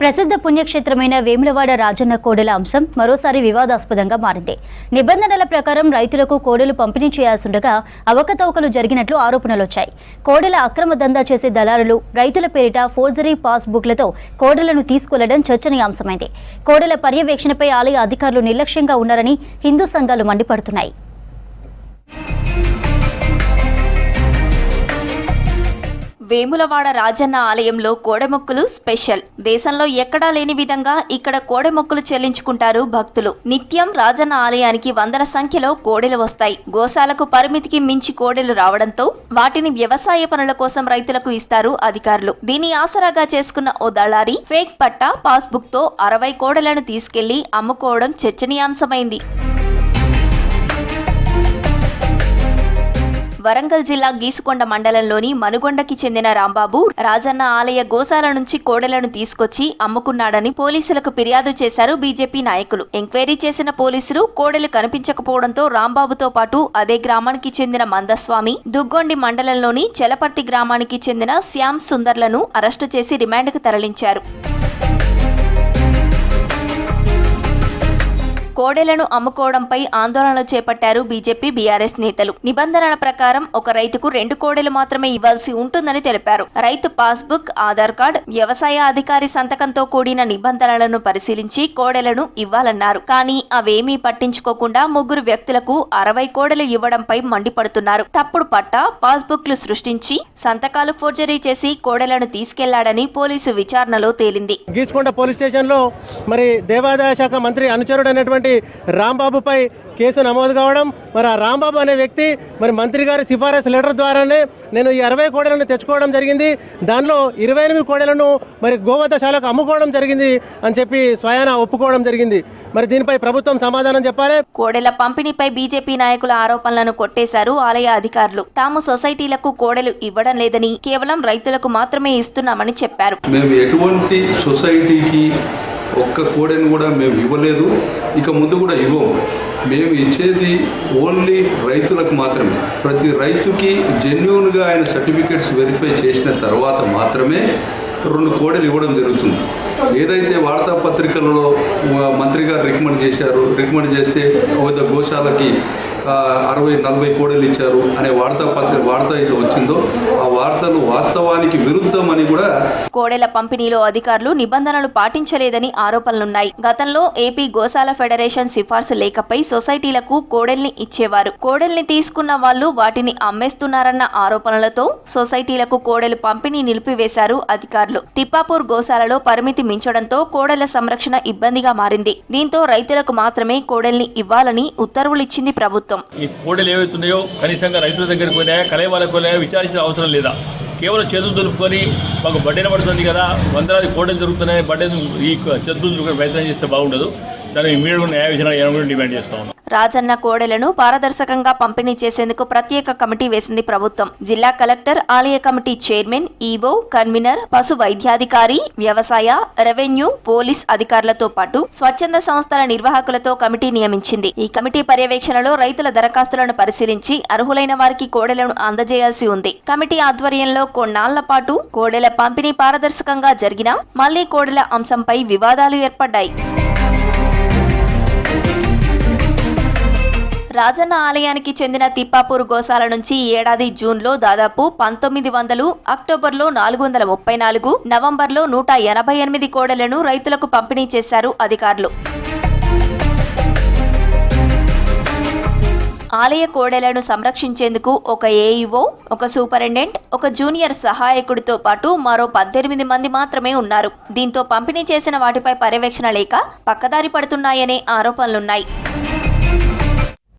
ప్రసిద్ధ పుణ్యక్షేత్రమైన వేములవాడ రాజన్న కోడెల అంశం మరోసారి వివాదాస్పదంగా మారింది. నిబంధనల ప్రకారం రైతులకు కోడెలు పంపిణీ చేయాల్సిండగా అవకతవకలు జరిగినట్లు ఆరోపణలొచ్చాయి. కోడెల అక్రమ దందా చేసే దళారులు రైతుల పేరిట ఫోర్జరీ పాస్ బుక్లతో కోడెలను తీసుకెళ్లడం చర్చనీయాంశమైంది. కోడెల పర్యవేక్షణపై ఆలయ అధికారులు నిర్లక్ష్యంగా ఉన్నారని హిందూ సంఘాలు మండిపడుతున్నాయి. వేములవాడ రాజన్న ఆలయంలో కోడెమొక్కులు స్పెషల్. దేశంలో ఎక్కడా లేని విధంగా ఇక్కడ కోడెమొక్కులు చెల్లించుకుంటారు భక్తులు. నిత్యం రాజన్న ఆలయానికి వందల సంఖ్యలో కోడెలు వస్తాయి. గోశాలకు పరిమితికి మించి కోడెలు రావడంతో వాటిని వ్యవసాయ పనుల కోసం రైతులకు ఇస్తారు అధికారులు. దీని ఆసరాగా చేసుకున్న ఓ దళారి ఫేక్ పట్టా పాస్బుక్ తో 60 కోడెలను తీసుకెళ్లి అమ్ముకోవడం చర్చనీయాంశమైంది. వరంగల్ జిల్లా గీసుకొండ మండలంలోని మనుగొండకి చెందిన రాంబాబు రాజన్న ఆలయ గోశాల నుంచి కోడెలను తీసుకొచ్చి అమ్ముకున్నాడని పోలీసులకు ఫిర్యాదు చేశారు బీజేపీ నాయకులు. ఎంక్వైరీ చేసిన పోలీసులు కోడెలు కనిపించకపోవడంతో రాంబాబుతో పాటు అదే గ్రామానికి చెందిన మందస్వామి, దుగ్గొండి మండలంలోని చెలపర్తి గ్రామానికి చెందిన శ్యామ్ సుందర్లను అరెస్టు చేసి రిమాండ్కు తరలించారు. కోడెలను అమ్ముకోవడంపై ఆందోళనలు చేపట్టారు బీజేపీ బీఆర్ఎస్ నేతలు. నిబంధనల ప్రకారం ఒక రైతుకు 2 కోడెలు మాత్రమే ఇవ్వాల్సి ఉంటుందని తెలిపారు. రైతు పాస్బుక్, ఆధార్ కార్డ్, వ్యవసాయ అధికారి సంతకంతో కూడిన నిబంధనలను పరిశీలించి కోడెలను ఇవ్వాలన్నారు. కానీ అవేమీ పట్టించుకోకుండా 3 వ్యక్తులకు 60 కోడెలు ఇవ్వడంపై మండిపడుతున్నారు. తప్పుడు పట్టా పాస్బుక్లు సృష్టించి సంతకాలు ఫోర్జరీ చేసి కోడెలను తీసుకెళ్లాడని పోలీసు విచారణలో తేలింది. గీసుకొండ పోలీస్ స్టేషన్లో మరి దేవాదాయ శాఖ మంత్రి అనుచరుడు అనేటువంటి రాంబాబుపై కేసు నమోదు కావడం, మరి ఆ రాంబాబు అనే వ్యక్తి మరి మంత్రి గారి సిఫారసు లెటర్ ద్వారానే నేను ఈ 60 కోడెలను తెచ్చుకోవడం జరిగింది, దానిలో 28 కోడెలను మరి గోవధశాలకు అమ్ముకోవడం జరిగింది అని చెప్పి స్వయాన ఒప్పుకోవడం జరిగింది. మరి దీనిపై ప్రభుత్వం సమాధానం చెప్పాలి. కోడెల పంపిణీపై బీజేపీ నాయకుల ఆరోపణలను కొట్టేశారు ఆలయ అధికారులు. తాము సొసైటీలకు కోడెలు ఇవ్వడం లేదని, కేవలం రైతులకు మాత్రమే ఇస్తున్నామని చెప్పారు. మేము ఎటువంటి సొసైటీకి ఒక్క కోడెను కూడా మేము ఇవ్వలేదు, ఇక ముందు కూడా ఇవ్వము. మేము ఇచ్చేది ఓన్లీ రైతులకు మాత్రమే. ప్రతి రైతుకి జెన్యూన్గా ఆయన సర్టిఫికేట్స్ వెరిఫై చేసిన తర్వాత మాత్రమే 2 కోడెలు ఇవ్వడం జరుగుతుంది. ఏదైతే వార్తాపత్రికలలో మంత్రి గారు రికమెండ్ చేస్తే వివిధ గోశాలకి 60-40 కోడెలు ఇచ్చారు అనే వార్త అయితే వచ్చిందో ఆ వార్తలు వాస్తవానికి విరుద్ధమని కూడా. కోడెల పంపిణీలో అధికారులు నిబంధనలు పాటించలేదని ఆరోపణలున్నాయి. గతంలో ఏపీ గోశాల ఫెడరేషన్ సిఫార్సు లేఖపై సొసైటీలకు కోడెల్ని ఇచ్చేవారు. కోడెల్ని తీసుకున్న వాళ్ళు వాటిని అమ్మేస్తున్నారన్న ఆరోపణలతో సొసైటీలకు కోడెలు పంపిణీ నిలిపివేశారు అధికారులు. తిప్పాపూర్ గోశాలలో పరిమితి మించడంతో కోడెల సంరక్షణ ఇబ్బందిగా మారింది. దీంతో రైతులకు మాత్రమే కోడెల్ని ఇవ్వాలని ఉత్తర్వులిచ్చింది ప్రభుత్వం. ఈ కోడెలు ఏవైతున్నాయో కనీసంగా రైతుల దగ్గరికి పోయినాయా, కలయవాళ్ళకు పోయినాయా విచారించిన అవసరం లేదా? కేవలం చేతులు దులుపుకొని మాకు బడ్డెన పడుతుంది కదా, వందలాది కోడెలు దొరుకుతున్నాయి, బడ్డెను ఈ చేతులు దులుపుకొని ప్రయత్నం చేస్తే బాగుండదు. దాన్ని ఇమీడియట్గా న్యాయ విచారణ డిమాండ్ చేస్తా ఉన్నాం. రాజన్న కోడెలను పారదర్శకంగా పంపిణీ చేసేందుకు ప్రత్యేక కమిటీ వేసింది ప్రభుత్వం. జిల్లా కలెక్టర్, ఆలయ కమిటీ చైర్మన్, ఈవో, కన్వీనర్, పశు వైద్యాధికారి, వ్యవసాయ, రెవెన్యూ, పోలీస్ అధికారులతో పాటు స్వచ్ఛంద సంస్థల నిర్వాహకులతో కమిటీ నియమించింది. ఈ కమిటీ పర్యవేక్షణలో రైతుల దరఖాస్తులను పరిశీలించి అర్హులైన వారికి కోడెలను అందజేయాల్సి ఉంది. కమిటీ ఆధ్వర్యంలో కొన్నాళ్ల పాటు కోడెల పంపిణీ పారదర్శకంగా జరిగినా మళ్లీ కోడెల అంశంపై వివాదాలు ఏర్పడ్డాయి. రాజన్న ఆలయానికి చెందిన తిప్పాపూర్ గోశాల నుంచి ఈ ఏడాది జూన్లో దాదాపు 1900, అక్టోబర్లో 434, నవంబర్లో 188 కోడెలను రైతులకు పంపిణీ చేశారు అధికారులు. ఆలయ కోడెలను సంరక్షించేందుకు ఒక ఏఈఓ, ఒక సూపరింటెండెంట్, ఒక జూనియర్ సహాయకుడితో పాటు మరో 18 మంది మాత్రమే ఉన్నారు. దీంతో పంపిణీ చేసిన వాటిపై పర్యవేక్షణ లేక పక్కదారి పడుతున్నాయనే ఆరోపణలున్నాయి.